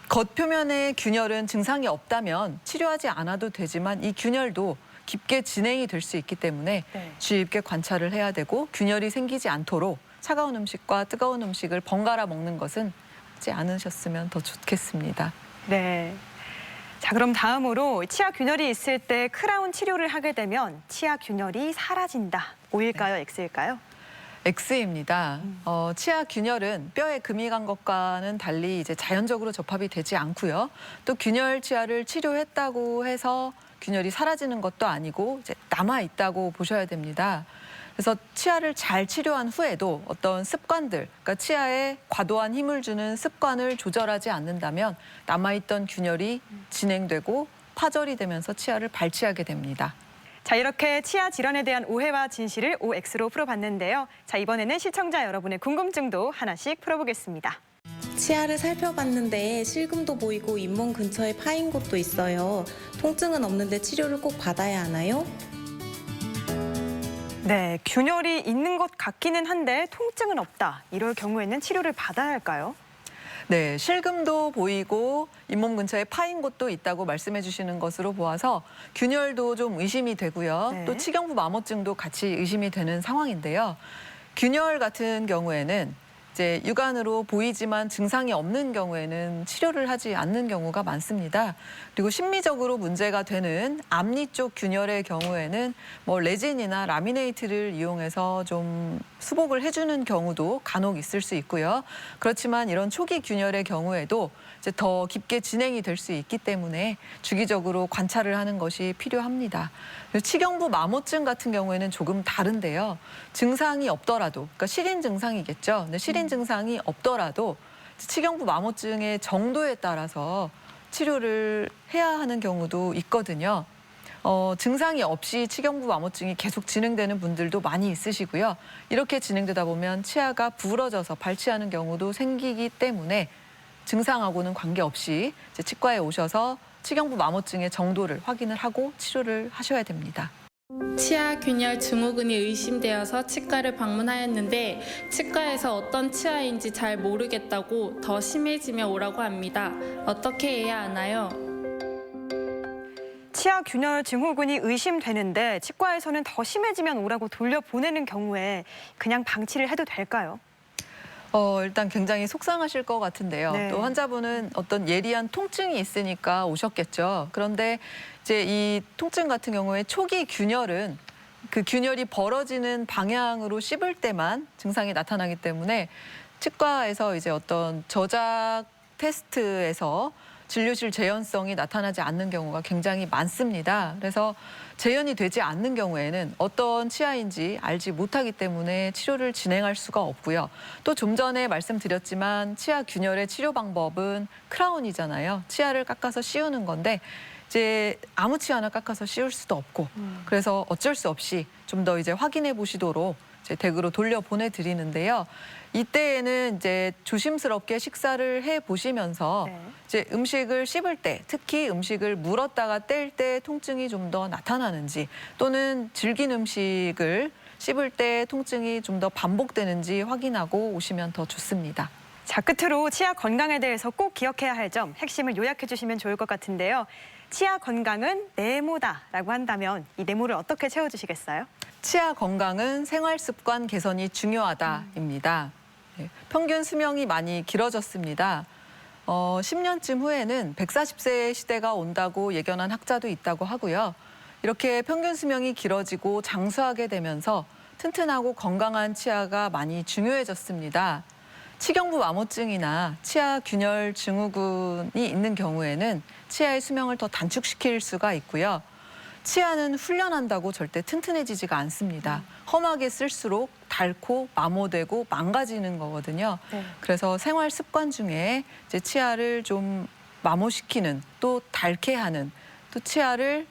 겉표면에 균열은 증상이 없다면 치료하지 않아도 되지만 이 균열도 깊게 진행이 될 수 있기 때문에 주의 깊게 관찰을 해야 되고 균열이 생기지 않도록 차가운 음식과 뜨거운 음식을 번갈아 먹는 것은 하지 않으셨으면 더 좋겠습니다. 네. 자, 그럼 다음으로 치아 균열이 있을 때 크라운 치료를 하게 되면 치아 균열이 사라진다. O일까요, X일까요? X입니다. 치아 균열은 뼈에 금이 간 것과는 달리 이제 자연적으로 접합이 되지 않고요. 또 균열 치아를 치료했다고 해서 균열이 사라지는 것도 아니고 이제 남아 있다고 보셔야 됩니다. 그래서 치아를 잘 치료한 후에도 어떤 습관들, 그러니까 치아에 과도한 힘을 주는 습관을 조절하지 않는다면 남아있던 균열이 진행되고 파절이 되면서 치아를 발치하게 됩니다. 자, 이렇게 치아 질환에 대한 오해와 진실을 OX로 풀어봤는데요. 자, 이번에는 시청자 여러분의 궁금증도 하나씩 풀어보겠습니다. 치아를 살펴봤는데 실금도 보이고 잇몸 근처에 파인 곳도 있어요. 통증은 없는데 치료를 꼭 받아야 하나요? 네, 균열이 있는 것 같기는 한데 통증은 없다. 이럴 경우에는 치료를 받아야 할까요? 네, 실금도 보이고 잇몸 근처에 파인 곳도 있다고 말씀해 주시는 것으로 보아서 균열도 좀 의심이 되고요. 네. 또 치경부 마모증도 같이 의심이 되는 상황인데요. 균열 같은 경우에는 이제 육안으로 보이지만 증상이 없는 경우에는 치료를 하지 않는 경우가 많습니다. 그리고 심미적으로 문제가 되는 앞니 쪽 균열의 경우에는 뭐 레진이나 라미네이트를 이용해서 좀 수복을 해주는 경우도 간혹 있을 수 있고요. 그렇지만 이런 초기 균열의 경우에도 이제 더 깊게 진행이 될 수 있기 때문에 주기적으로 관찰을 하는 것이 필요합니다. 치경부 마모증 같은 경우에는 조금 다른데요. 증상이 없더라도, 그러니까 실인 증상이겠죠. 근데 실인 증상이 없더라도 치경부 마모증의 정도에 따라서 치료를 해야 하는 경우도 있거든요. 증상이 없이 치경부 마모증이 계속 진행되는 분들도 많이 있으시고요. 이렇게 진행되다 보면 치아가 부러져서 발치하는 경우도 생기기 때문에 증상하고는 관계없이 이제 치과에 오셔서 치경부 마모증의 정도를 확인을 하고 치료를 하셔야 됩니다. 치아 균열 증후군이 의심되어서 치과를 방문하였는데 치과에서 어떤 치아인지 잘 모르겠다고 더 심해지면 오라고 합니다. 어떻게 해야 하나요? 치아 균열 증후군이 의심되는데 치과에서는 더 심해지면 오라고 돌려보내는 경우에 그냥 방치를 해도 될까요? 일단 굉장히 속상하실 것 같은데요. 네. 또 환자분은 어떤 예리한 통증이 있으니까 오셨겠죠. 그런데 이제 이 통증 같은 경우에 초기 균열은 그 균열이 벌어지는 방향으로 씹을 때만 증상이 나타나기 때문에 치과에서 이제 어떤 저작 테스트에서 진료실 재현성이 나타나지 않는 경우가 굉장히 많습니다. 그래서 재현이 되지 않는 경우에는 어떤 치아인지 알지 못하기 때문에 치료를 진행할 수가 없고요. 또 좀 전에 말씀드렸지만 치아 균열의 치료 방법은 크라운이잖아요. 치아를 깎아서 씌우는 건데 이제 아무 치아나 깎아서 씌울 수도 없고 그래서 어쩔 수 없이 좀 더 이제 확인해 보시도록 이제 댁으로 돌려 보내드리는데요. 이때에는 이제 조심스럽게 식사를 해 보시면서 네. 이제 음식을 씹을 때, 특히 음식을 물었다가 뗄 때 통증이 좀 더 나타나는지 또는 질긴 음식을 씹을 때 통증이 좀 더 반복되는지 확인하고 오시면 더 좋습니다. 자, 끝으로 치아 건강에 대해서 꼭 기억해야 할 점, 핵심을 요약해 주시면 좋을 것 같은데요. 치아 건강은 네모다라고 한다면 이 네모를 어떻게 채워주시겠어요? 치아 건강은 생활 습관 개선이 중요하다입니다. 네, 평균 수명이 많이 길어졌습니다. 10년쯤 후에는 140세 시대가 온다고 예견한 학자도 있다고 하고요. 이렇게 평균 수명이 길어지고 장수하게 되면서 튼튼하고 건강한 치아가 많이 중요해졌습니다. 치경부 마모증이나 치아 균열 증후군이 있는 경우에는 치아의 수명을 더 단축시킬 수가 있고요. 치아는 훈련한다고 절대 튼튼해지지가 않습니다. 험하게 쓸수록 닳고 마모되고 망가지는 거거든요. 네. 그래서 생활 습관 중에 이제 치아를 좀 마모시키는 또 닳게 하는 또 치아를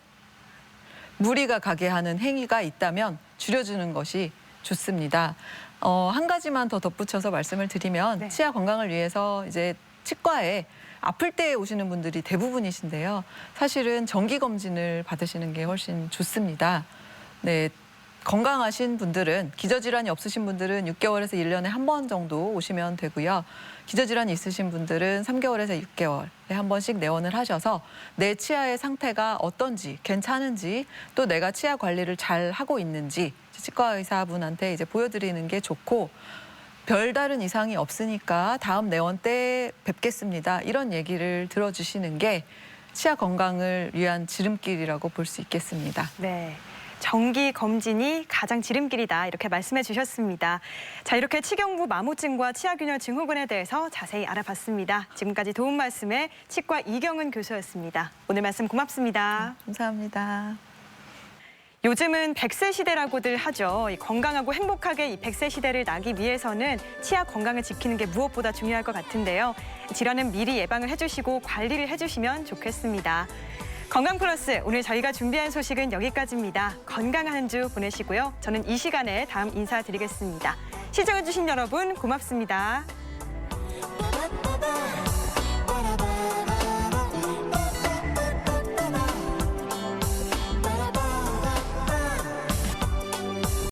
무리가 가게 하는 행위가 있다면 줄여주는 것이 좋습니다. 한 가지만 더 덧붙여서 말씀을 드리면 네. 치아 건강을 위해서 이제 치과에 아플 때 오시는 분들이 대부분이신데요. 사실은 정기 검진을 받으시는 게 훨씬 좋습니다. 네, 건강하신 분들은 기저질환이 없으신 분들은 6개월에서 1년에 한 번 정도 오시면 되고요. 기저질환이 있으신 분들은 3개월에서 6개월에 한 번씩 내원을 하셔서 내 치아의 상태가 어떤지 괜찮은지 또 내가 치아 관리를 잘 하고 있는지 치과 의사분한테 이제 보여드리는 게 좋고 별다른 이상이 없으니까 다음 내원 때 뵙겠습니다. 이런 얘기를 들어주시는 게 치아 건강을 위한 지름길이라고 볼 수 있겠습니다. 네. 정기 검진이 가장 지름길이다 이렇게 말씀해 주셨습니다. 자, 이렇게 치경부 마모증과 치아균열 증후군에 대해서 자세히 알아봤습니다. 지금까지 도움 말씀에 치과 이경은 교수였습니다. 오늘 말씀 고맙습니다. 감사합니다. 요즘은 100세 시대라고들 하죠. 이 건강하고 행복하게 이 100세 시대를 나기 위해서는 치아 건강을 지키는 게 무엇보다 중요할 것 같은데요. 질환은 미리 예방을 해주시고 관리를 해주시면 좋겠습니다. 건강 플러스, 오늘 저희가 준비한 소식은 여기까지입니다. 건강한 한 주 보내시고요. 저는 이 시간에 다음 인사드리겠습니다. 시청해주신 여러분 고맙습니다.